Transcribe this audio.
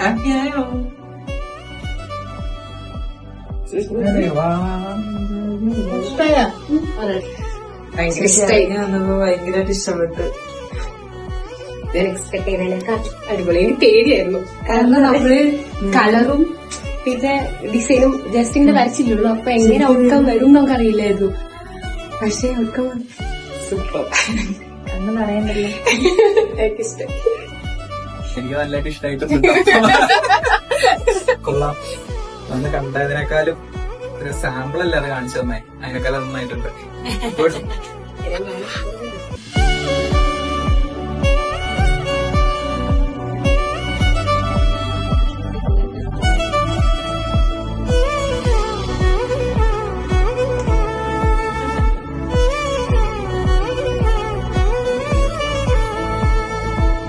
ഹാപ്പിയായോ? ഭയങ്കരമായിട്ട് ഇഷ്ടപ്പെട്ടു. ഞാൻ എക്സ്പെക്ട് ചെയ്തതിനേക്കാൾ അടിപൊളി. എനിക്ക് പേടിയായിരുന്നു, കാരണം നമ്മള് കളറും പിന്നെ ഡിസൈനും ജസ്റ്റിന്റെ വരച്ചില്ലുള്ളൂ. അപ്പൊ എങ്ങനെ ഔട്ട്കം വരും നമുക്ക് അറിയില്ലായിരുന്നു. പക്ഷെ ഔട്ട്കം സൂപ്പർ. ഒന്നും പറയണ്ടല്ലോ. എനിക്കിഷ്ടം. എനിക്ക് നല്ലതായിട്ട് ഇഷ്ടമായിട്ടുണ്ട്. കൊള്ളാം. അന്ന് കണ്ടതിനേക്കാളും ഒരു സാമ്പിൾ അല്ലേ അത് കാണിച്ചു തന്നെ, അതിനേക്കാളും നന്നായിട്ടുണ്ട്.